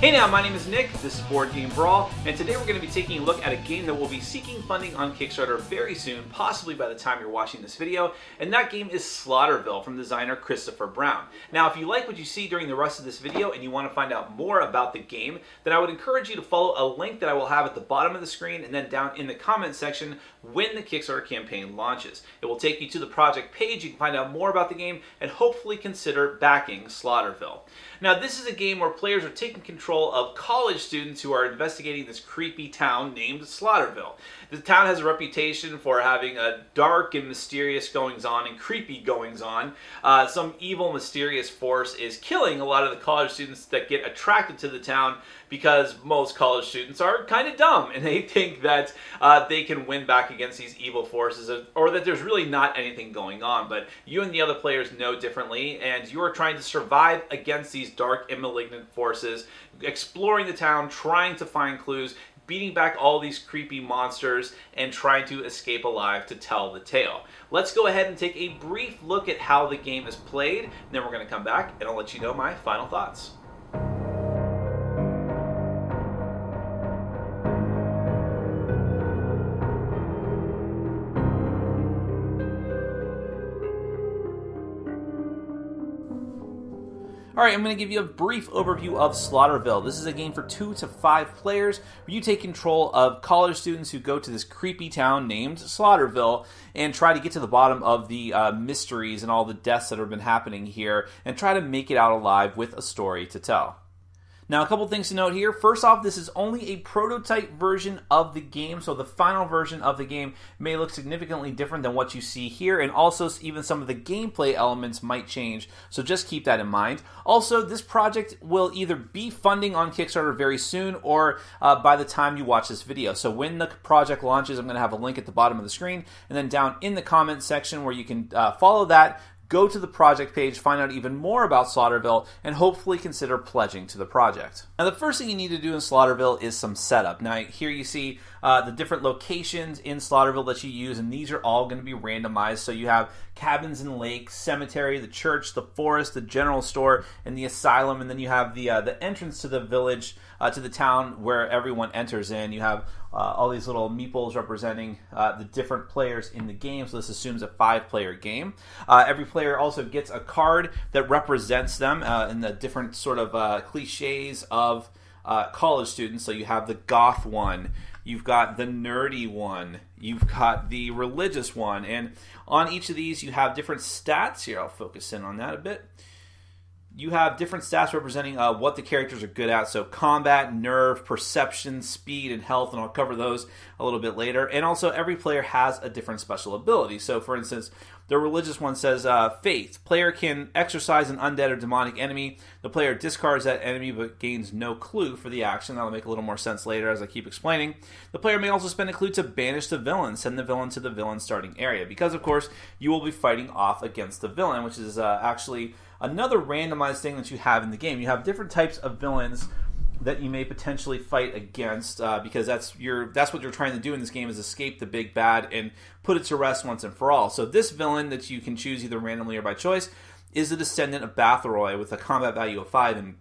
Hey now, my name is Nick, this is Board Game Brawl, and today we're going to be taking a look at a game that will be seeking funding on Kickstarter very soon, possibly by the time you're watching this video, and that game is SlaughterVille from designer Christopher Brown. Now, if you like what you see during the rest of this video and you want to find out more about the game, then I would encourage you to follow a link that I will have at the bottom of the screen and then down in the comment section when the Kickstarter campaign launches. It will take you to the project page, you can find out more about the game, and hopefully consider backing SlaughterVille. Now, this is a game where players are taking control of college students who are investigating this creepy town named SlaughterVille. The town has a reputation for having a dark and mysterious goings-on and creepy goings-on. Some evil, mysterious force is killing a lot of the college students that get attracted to the town because most college students are kind of dumb and they think that they can win back against these evil forces, or that there's really not anything going on. But you and the other players know differently, and you are trying to survive against these dark and malignant forces, exploring the town, trying to find clues, beating back all these creepy monsters, and trying to escape alive to tell the tale. Let's go ahead and take a brief look at how the game is played, and then we're going to come back and I'll let you know my final thoughts. Alright, I'm going to give you a brief overview of SlaughterVille. This is a game for 2 to 5 players where you take control of college students who go to this creepy town named SlaughterVille and try to get to the bottom of the mysteries and all the deaths that have been happening here and try to make it out alive with a story to tell. Now, a couple things to note here. First off, this is only a prototype version of the game, so the final version of the game may look significantly different than what you see here, and also even some of the gameplay elements might change, so just keep that in mind. Also, this project will either be funding on Kickstarter very soon or by the time you watch this video. So when the project launches, I'm going to have a link at the bottom of the screen, and then down in the comments section where you can follow that, go to the project page, find out even more about SlaughterVille, and hopefully consider pledging to the project. Now, the first thing you need to do in SlaughterVille is some setup. Now, here you see the different locations in SlaughterVille that you use, and these are all going to be randomized. So you have cabins and lakes, cemetery, the church, the forest, the general store, and the asylum, and then you have the entrance to the village, to the town where everyone enters in. You have all these little meeples representing the different players in the game, so this assumes a 5-player game. Every player also gets a card that represents them in the different sort of cliches of college students. So you have the goth one, you've got the nerdy one, you've got the religious one, and on each of these you have different stats. Here, I'll focus in on that a bit. You have different stats representing what the characters are good at. So combat, nerve, perception, speed, and health, and I'll cover those a little bit later. And also every player has a different special ability. So for instance, the religious one says faith. Player can exorcise an undead or demonic enemy. The player discards that enemy but gains no clue for the action. That'll make a little more sense later as I keep explaining. The player may also spend a clue to banish the villain, send the villain to the villain starting area. Because of course, you will be fighting off against the villain, which is actually another randomized thing that you have in the game. You have different types of villains that you may potentially fight against because that's what you're trying to do in this game, is escape the big bad and put it to rest once and for all. So this villain that you can choose either randomly or by choice is a descendant of Bathory with a combat value of 5 and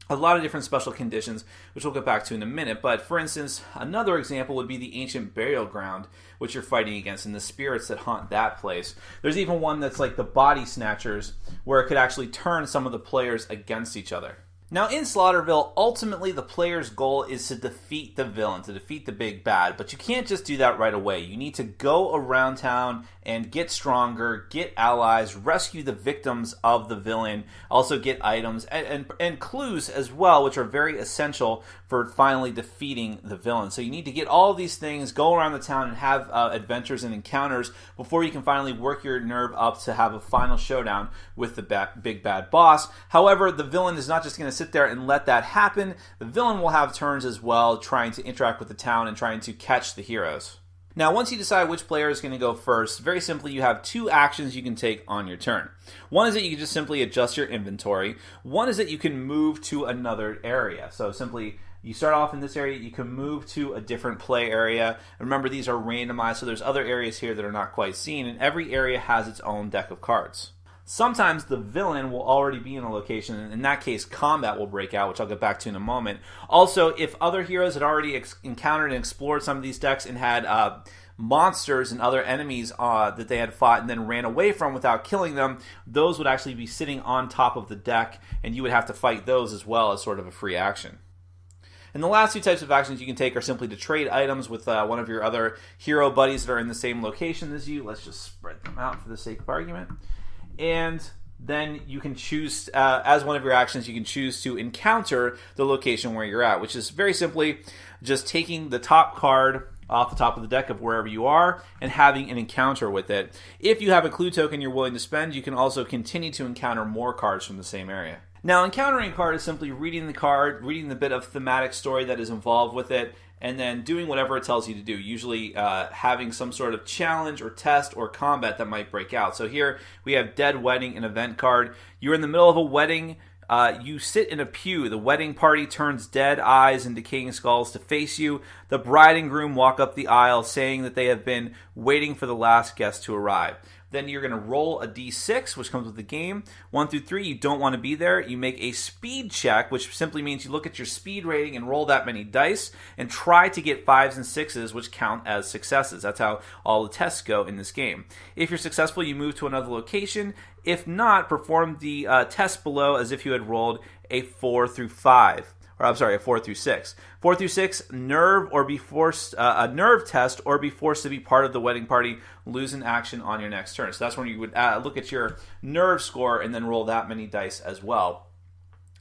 a lot of different special conditions, which we'll get back to in a minute. But for instance, another example would be the ancient burial ground, which you're fighting against, and the spirits that haunt that place. There's even one that's like the body snatchers, where it could actually turn some of the players against each other. Now, in SlaughterVille, ultimately the player's goal is to defeat the villain, to defeat the big bad, but you can't just do that right away. You need to go around town and get stronger, get allies, rescue the victims of the villain, also get items and clues as well, which are very essential for finally defeating the villain. So you need to get all these things, go around the town and have adventures and encounters before you can finally work your nerve up to have a final showdown with the big bad boss. However, the villain is not just going to sit there and let that happen. The villain will have turns as well, trying to interact with the town and trying to catch the heroes. Now, once you decide which player is going to go first, very simply, you have 2 actions you can take on your turn. One is that you can just simply adjust your inventory. One is that you can move to another area. So simply, you start off in this area, you can move to a different play area. Remember, these are randomized, so there's other areas here that are not quite seen, and every area has its own deck of cards. Sometimes the villain will already be in a location, and in that case, combat will break out, which I'll get back to in a moment. Also, if other heroes had already encountered and explored some of these decks and had monsters and other enemies that they had fought and then ran away from without killing them, those would actually be sitting on top of the deck, and you would have to fight those as well as sort of a free action. And the last two types of actions you can take are simply to trade items with one of your other hero buddies that are in the same location as you. Let's just spread them out for the sake of argument. And then you can choose, as one of your actions, you can choose to encounter the location where you're at, which is very simply just taking the top card off the top of the deck of wherever you are and having an encounter with it. If you have a clue token you're willing to spend, you can also continue to encounter more cards from the same area. Now, encountering a card is simply reading the card, reading the bit of thematic story that is involved with it, and then doing whatever it tells you to do, usually having some sort of challenge or test or combat that might break out. So here we have Dead Wedding, an event card. You're in the middle of a wedding. You sit in a pew. The wedding party turns dead eyes and decaying skulls to face you. The bride and groom walk up the aisle saying that they have been waiting for the last guest to arrive. Then you're going to roll a d6, which comes with the game. 1 through 3, you don't want to be there. You make a speed check, which simply means you look at your speed rating and roll that many dice and try to get 5s and 6s, which count as successes. That's how all the tests go in this game. If you're successful, you move to another location. If not, perform the test below as if you had rolled a 4 through 5. Or I'm sorry, a 4 through 6. 4 through 6, nerve or be forced a nerve test or be forced to be part of the wedding party. Lose an action on your next turn. So that's when you would look at your nerve score and then roll that many dice as well.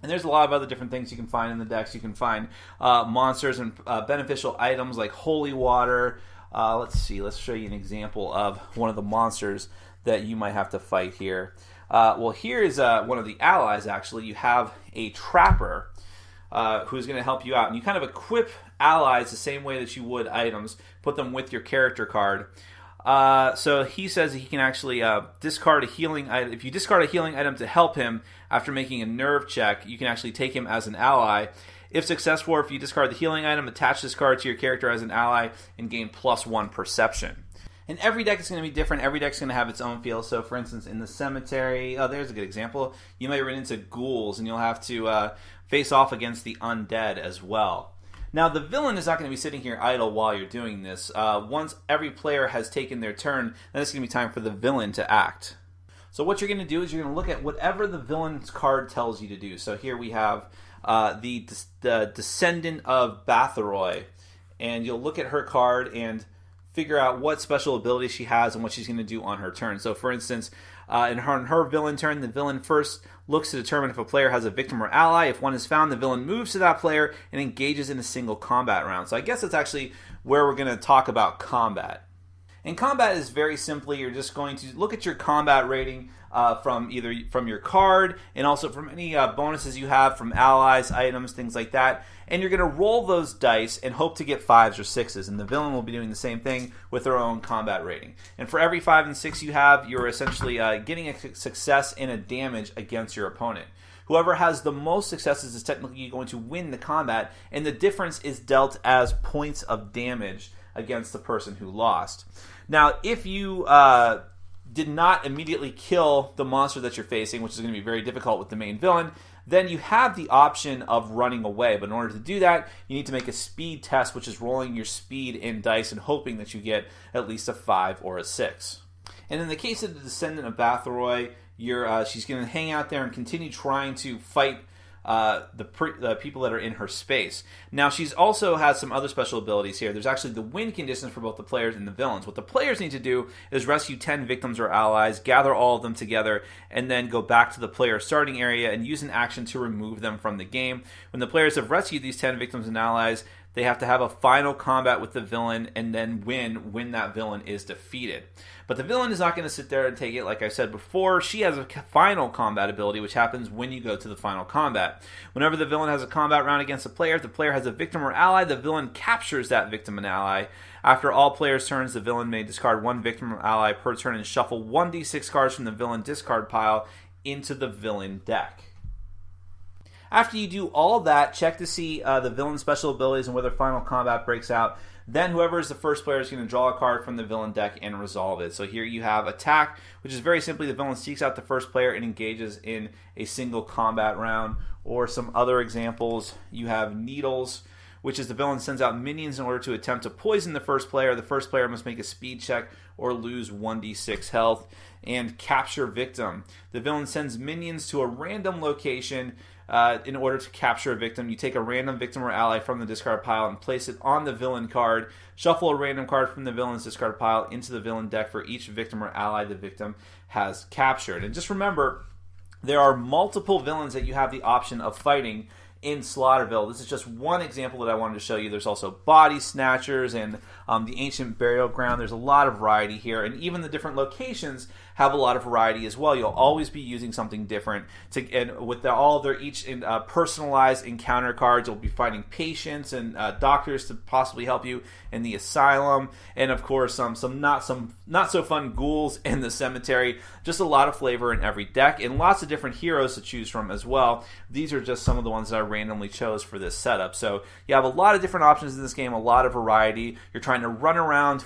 And there's a lot of other different things you can find in the decks. You can find monsters and beneficial items like holy water. Let's see. Let's show you an example of one of the monsters that you might have to fight here. Well, here is one of the allies, actually. You have a trapper who's going to help you out. And you kind of equip allies the same way that you would items. Put them with your character card. So he says he can actually discard a healing item. If you discard a healing item to help him after making a nerve check, you can actually take him as an ally. If successful, if you discard the healing item, attach this card to your character as an ally and gain +1 perception. And every deck is going to be different. Every deck is going to have its own feel. So, for instance, in the cemetery, there's a good example. You might run into ghouls, and you'll have to face off against the undead as well. Now, the villain is not going to be sitting here idle while you're doing this. Once every player has taken their turn, then it's going to be time for the villain to act. So what you're going to do is you're going to look at whatever the villain's card tells you to do. So here we have the Descendant of Bathory, and you'll look at her card and figure out what special abilities she has and what she's going to do on her turn. So, for instance, in her villain turn, the villain first looks to determine if a player has a victim or ally. If one is found, the villain moves to that player and engages in a single combat round. So I guess that's actually where we're going to talk about combat. And combat is very simply, you're just going to look at your combat rating from your card and also from any bonuses you have from allies, items, things like that. And you're going to roll those dice and hope to get 5s or 6s. And the villain will be doing the same thing with their own combat rating. And for every 5 and 6 you have, you're essentially getting a success and a damage against your opponent. Whoever has the most successes is technically going to win the combat, and the difference is dealt as points of damage against the person who lost. Now, if you did not immediately kill the monster that you're facing, which is going to be very difficult with the main villain, then you have the option of running away. But in order to do that, you need to make a speed test, which is rolling your speed in dice and hoping that you get at least a 5 or a 6. And in the case of the Descendant of Bathory, she's going to hang out there and continue trying to fight the people that are in her space. Now, she's also has some other special abilities here. There's actually the win conditions for both the players and the villains. What the players need to do is rescue 10 victims or allies, gather all of them together, and then go back to the player starting area and use an action to remove them from the game. When the players have rescued these 10 victims and allies, they have to have a final combat with the villain and then win when that villain is defeated. But the villain is not going to sit there and take it. Like I said before, she has a final combat ability, which happens when you go to the final combat. Whenever the villain has a combat round against a player, if the player has a victim or ally, the villain captures that victim and ally. After all players' turns, the villain may discard one victim or ally per turn and shuffle 1d6 cards from the villain discard pile into the villain deck. After you do all of that, check to see the villain's special abilities and whether final combat breaks out. Then whoever is the first player is going to draw a card from the villain deck and resolve it. So here you have Attack, which is very simply the villain seeks out the first player and engages in a single combat round. Or some other examples, you have Needles, which is the villain sends out minions in order to attempt to poison the first player. The first player must make a speed check or lose 1d6 health. And Capture Victim. The villain sends minions to a random location in order to capture a victim. You take a random victim or ally from the discard pile and place it on the villain card. Shuffle a random card from the villain's discard pile into the villain deck for each victim or ally the victim has captured. And just remember, there are multiple villains that you have the option of fighting in SlaughterVille. This is just one example that I wanted to show you. There's also Body Snatchers and the Ancient Burial Ground. There's a lot of variety here, and even the different locations have a lot of variety as well. You'll always be using something different. And with all their each personalized encounter cards, you'll be finding patients and doctors to possibly help you in the asylum, and of course some not so fun ghouls in the cemetery. Just a lot of flavor in every deck, and lots of different heroes to choose from as well. These are just some of the ones that I randomly chose for this setup. So you have a lot of different options in this game, a lot of variety. You're trying to run around,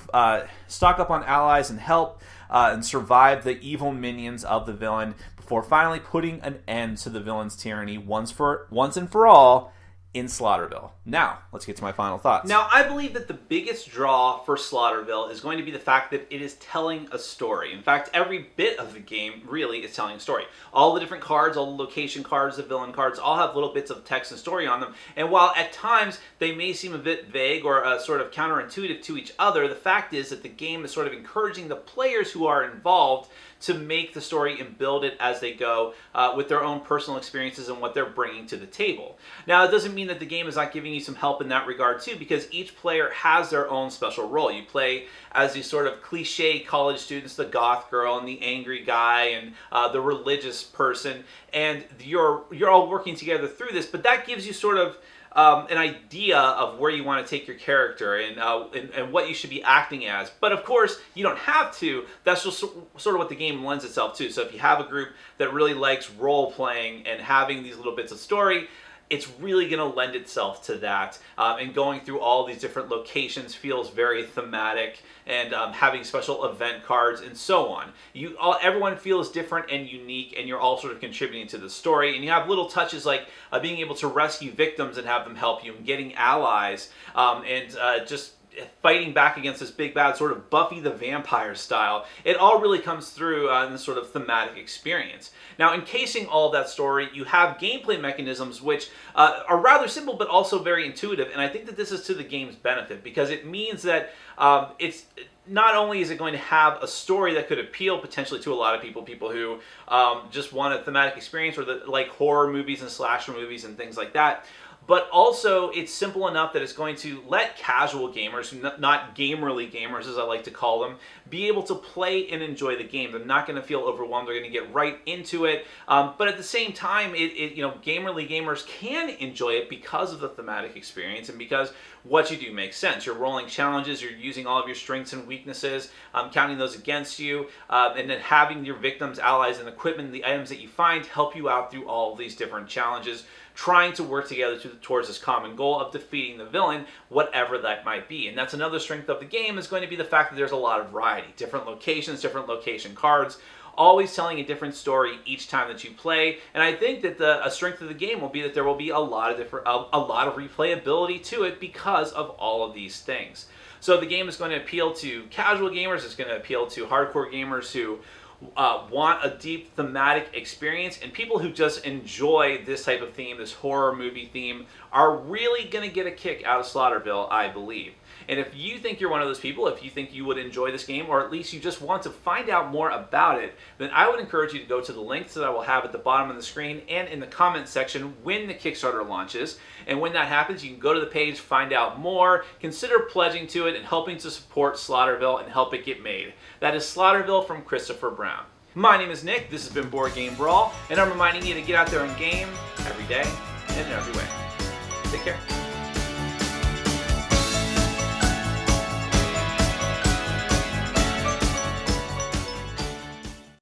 stock up on allies and help and survive the evil minions of the villain before finally putting an end to the villain's tyranny once and for all in SlaughterVille. Now, let's get to my final thoughts. Now, I believe that the biggest draw for SlaughterVille is going to be the fact that it is telling a story. In fact, every bit of the game really is telling a story. All the different cards, all the location cards, the villain cards, all have little bits of text and story on them. And while at times they may seem a bit vague or sort of counterintuitive to each other, the fact is that the game is sort of encouraging the players who are involved to make the story and build it as they go with their own personal experiences and what they're bringing to the table. Now, it doesn't mean that the game is not giving you some help in that regard too, because each player has their own special role. You play as these sort of cliche college students, the goth girl and the angry guy and the religious person, and you're all working together through this, but that gives you sort of an idea of where you want to take your character and what you should be acting as. But of course, you don't have to. That's just sort of what the game lends itself to. So if you have a group that really likes role-playing and having these little bits of story, it's really going to lend itself to that. And going through all these different locations feels very thematic, and having special event cards and so on. Everyone feels different and unique, and you're all sort of contributing to the story. And you have little touches like being able to rescue victims and have them help you, and getting allies, and just fighting back against this big bad, sort of Buffy the Vampire style. It all really comes through in this sort of thematic experience. Now, encasing all of that story, you have gameplay mechanisms which are rather simple but also very intuitive, and I think that this is to the game's benefit, because it means that it's not only is it going to have a story that could appeal potentially to a lot of people who just want a thematic experience, or like horror movies and slasher movies and things like that, but also it's simple enough that it's going to let casual gamers, not gamerly gamers as I like to call them, be able to play and enjoy the game. They're not going to feel overwhelmed. They're going to get right into it. But at the same time, gamerly gamers can enjoy it because of the thematic experience and because what you do makes sense. You're rolling challenges. You're using all of your strengths and weaknesses, counting those against you, and then having your victims, allies, and equipment, the items that you find help you out through all of these different challenges, trying to work together towards this common goal of defeating the villain, whatever that might be. And that's another strength of the game, is going to be the fact that there's a lot of variety. Different locations, different location cards, always telling a different story each time that you play. And I think that a strength of the game will be that there will be a lot of replayability to it because of all of these things. So the game is going to appeal to casual gamers. It's going to appeal to hardcore gamers who want a deep thematic experience, and people who just enjoy this type of theme, this horror movie theme, are really going to get a kick out of SlaughterVille, I believe. And if you think you're one of those people, if you think you would enjoy this game, or at least you just want to find out more about it, then I would encourage you to go to the links that I will have at the bottom of the screen and in the comments section when the Kickstarter launches. And when that happens, you can go to the page, find out more, consider pledging to it and helping to support SlaughterVille and help it get made. That is SlaughterVille from Christopher Brown. My name is Nick, this has been Board Game Brawl, and I'm reminding you to get out there and game every day and in every way. Take care.